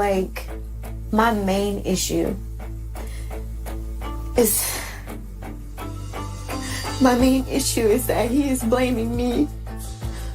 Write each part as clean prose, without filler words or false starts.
Like, my main issue is that he is blaming me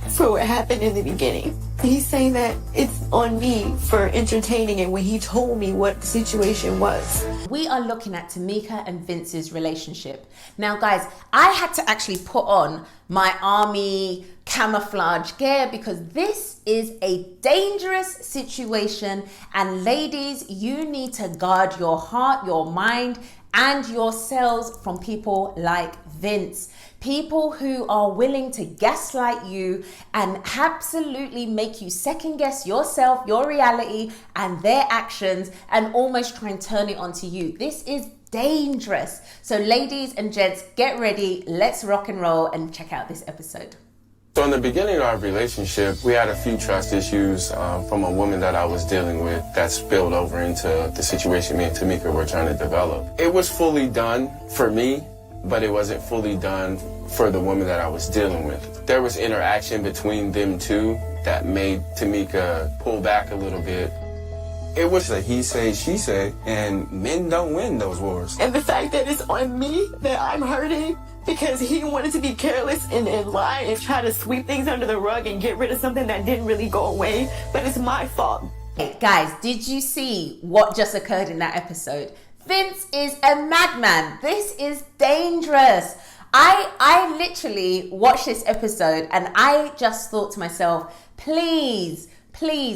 for what happened in the beginning. He's saying that it's on me for entertaining it when he told me what the situation was. We are looking at Tamika and Vince's relationship. Now, guys, I had to actually put on my army camouflage gear because this is a dangerous situation. And ladies, you need to guard your heart, your mind, and yourselves from people like Vince. People who are willing to gaslight you and absolutely make you second guess yourself, your reality, and their actions, and almost try and turn it onto you. This is dangerous. So ladies and gents, get ready. Let's rock and roll and check out this episode. So in the beginning of our relationship, we had a few trust issues from a woman that I was dealing with that spilled over into the situation me and Tamika were trying to develop. It was fully done for me, but it wasn't fully done for the woman that I was dealing with. There was interaction between them two that made Tamika pull back a little bit. It was a he say, she say, and men don't win those wars. And the fact that it's on me that I'm hurting because he wanted to be careless and lie and try to sweep things under the rug and get rid of something that didn't really go away, but it's my fault. Hey, guys, did you see what just occurred in that episode? Vince is a madman. This is dangerous. I literally watched this episode and I just thought to myself, please,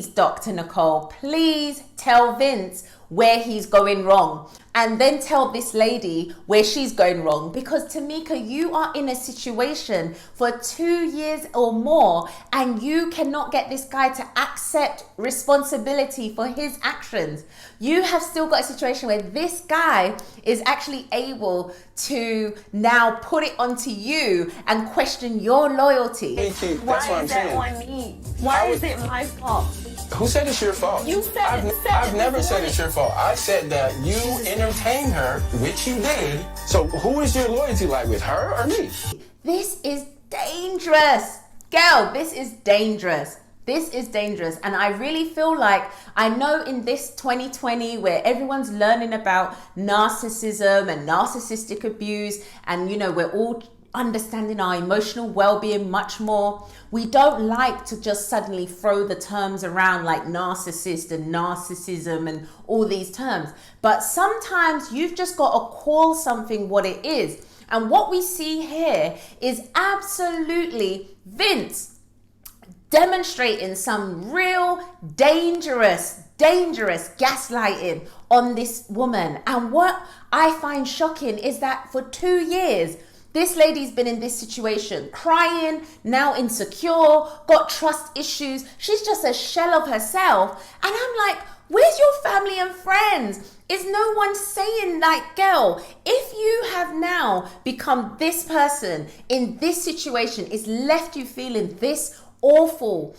Dr. Nicole, please tell Vince where he's going wrong. And then tell this lady where she's going wrong. Because Tamika, you are in a situation for 2 years or more and you cannot get this guy to accept responsibility for his actions. You have still got a situation where this guy is actually able to now put it onto you and question your loyalty. That's what Why I'm is that saying. on me? Why is it my fault? Who said it's your fault? You said I've never said it's your fault. I said that you entertained her, which you did. So who is your loyalty like, with her or me? This is dangerous. Girl, this is dangerous. This is dangerous. And I really feel like, I know in this 2020 where everyone's learning about narcissism and narcissistic abuse, and we're all understanding our emotional well-being much more. We don't like to just suddenly throw the terms around like narcissist and narcissism and all these terms. But sometimes you've just got to call something what it is. And what we see here is absolutely Vince demonstrating some real dangerous gaslighting on this woman. And what I find shocking is that for 2 years, this lady's been in this situation, crying, now insecure, got trust issues. She's just a shell of herself. And I'm like, where's your family and friends? Is no one saying like, girl, if you have now become this person in this situation, it's left you feeling this awful,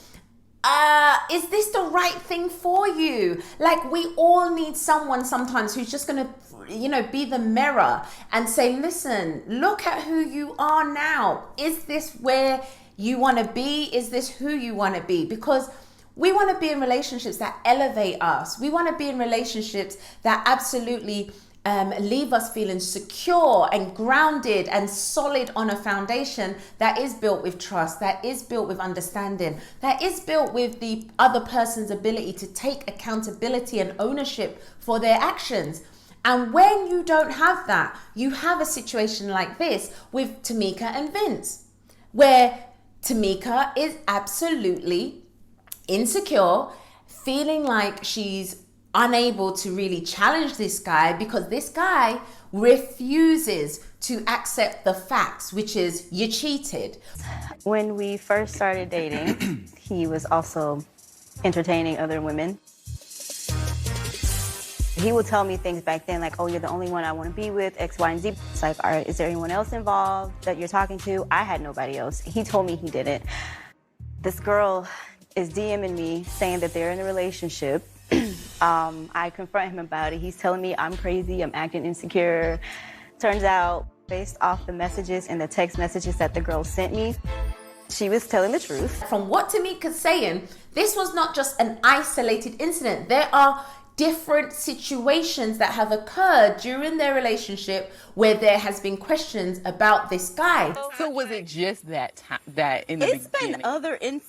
is this the right thing for you? Like, we all need someone sometimes who's just gonna be the mirror and say, listen, look at who you are now. Is this where you want to be? Is this who you want to be? Because we want to be in relationships that elevate us. We want to be in relationships that absolutely leave us feeling secure and grounded and solid on a foundation that is built with trust, that is built with understanding, that is built with the other person's ability to take accountability and ownership for their actions. And when you don't have that, you have a situation like this with Tamika and Vince, where Tamika is absolutely insecure, feeling like she's unable to really challenge this guy because this guy refuses to accept the facts, which is you cheated. When we first started dating, he was also entertaining other women. He would tell me things back then like, oh, you're the only one I want to be with, X, Y, and Z. It's like, all right, is there anyone else involved that you're talking to? I had nobody else. He told me he didn't. This girl is DMing me saying that they're in a relationship. I confront him about it. He's telling me I'm crazy, I'm acting insecure. Turns out, based off the messages and the text messages that the girl sent me, She was telling the truth. From what Tamika's saying, this was not just an isolated incident. There are different situations that have occurred during their relationship where there has been questions about this guy. So was it just that time, that in the It's beginning? been other things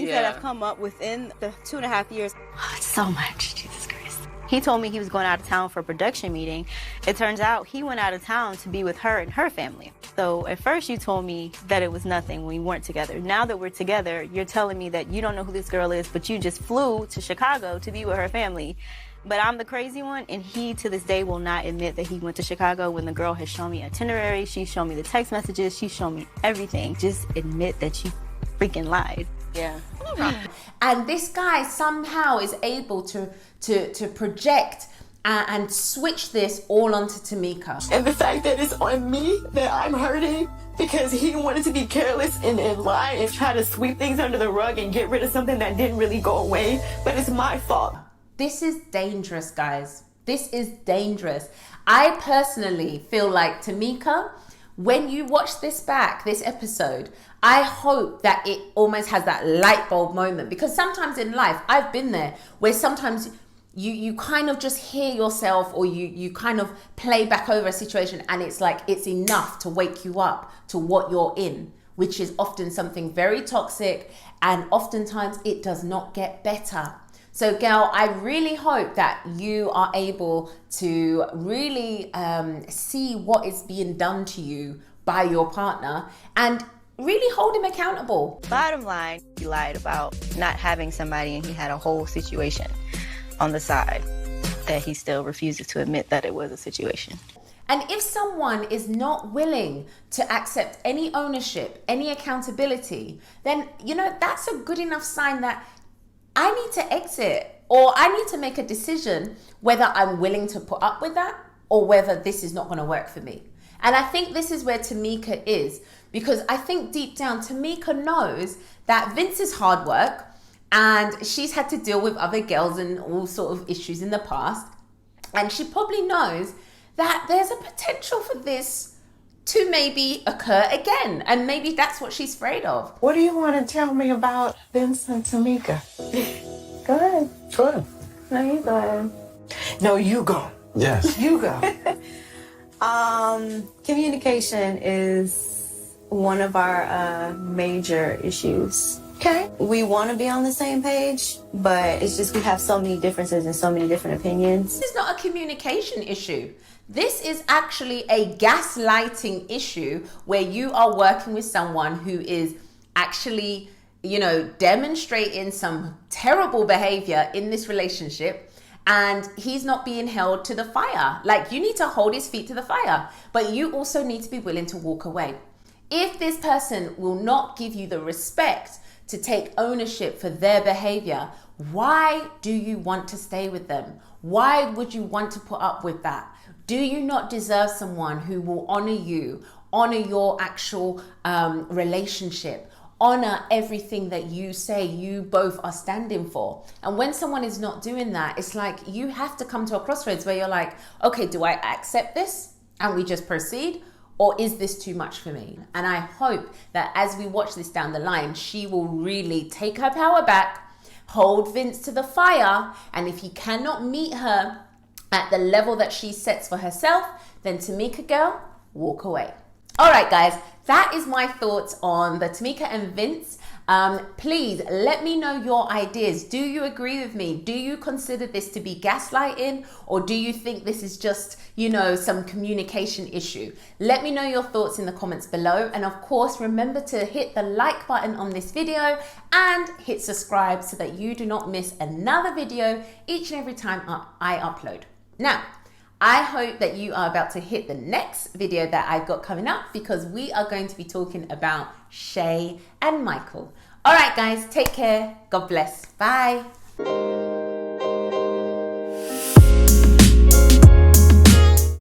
that have come up within the 2.5 years. Oh, it's so much, Jesus Christ. He told me he was going out of town for a production meeting. It turns out he went out of town to be with her and her family. So at first you told me that it was nothing when we weren't together. Now that we're together, you're telling me that you don't know who this girl is, but you just flew to Chicago to be with her family. But I'm the crazy one, and he to this day will not admit that he went to Chicago when the girl has shown me itinerary, she's shown me the text messages, she's shown me everything. Just admit that you freaking lied. Yeah. And this guy somehow is able to project and switch this all onto Tamika. And the fact that it's on me that I'm hurting because he wanted to be careless and lie and try to sweep things under the rug and get rid of something that didn't really go away, but it's my fault. This is dangerous, guys. This is dangerous. I personally feel like, Tamika, when you watch this back, this episode, I hope that it almost has that light bulb moment, because sometimes in life, I've been there, where sometimes you kind of just hear yourself, or you kind of play back over a situation, and it's like it's enough to wake you up to what you're in, which is often something very toxic, and oftentimes it does not get better. So girl, I really hope that you are able to really see what is being done to you by your partner and really hold him accountable. Bottom line, he lied about not having somebody, and he had a whole situation on the side that he still refuses to admit that it was a situation. And if someone is not willing to accept any ownership, any accountability, then, you know, that's a good enough sign that I need to exit, or I need to make a decision whether I'm willing to put up with that or whether this is not going to work for me. And I think this is where Tamika is, because I think deep down Tamika knows that Vince is hard work and she's had to deal with other girls and all sort of issues in the past. And she probably knows that there's a potential for this to maybe occur again. And maybe that's what she's afraid of. What do you want to tell me about Vince and Tamika? Go ahead. Go ahead. No, you go ahead. No, you go. Yes. You go. Communication is one of our major issues. Okay. We want to be on the same page, but it's just we have so many differences and so many different opinions. This is not a communication issue. This is actually a gaslighting issue where you are working with someone who is actually, you know, demonstrating some terrible behavior in this relationship, and he's not being held to the fire. Like, you need to hold his feet to the fire, but you also need to be willing to walk away. If this person will not give you the respect to take ownership for their behavior, why do you want to stay with them? Why would you want to put up with that? Do you not deserve someone who will honor you, honor your actual relationship, honor everything that you say you both are standing for? And when someone is not doing that, it's like you have to come to a crossroads where you're like, okay, do I accept this and we just proceed? Or is this too much for me? And I hope that as we watch this down the line, she will really take her power back, hold Vince to the fire, and if he cannot meet her at the level that she sets for herself, then Tamika girl, walk away. All right, guys, that is my thoughts on the Tamika and Vince. Please let me know your ideas. Do you agree with me? Do you consider this to be gaslighting, or do you think this is just, you know, some communication issue? Let me know your thoughts in the comments below. And of course, remember to hit the like button on this video and hit subscribe so that you do not miss another video each and every time I upload. Now, I hope that you are about to hit the next video that I've got coming up, because we are going to be talking about Shay and Michael. All right, guys, take care. God bless. Bye.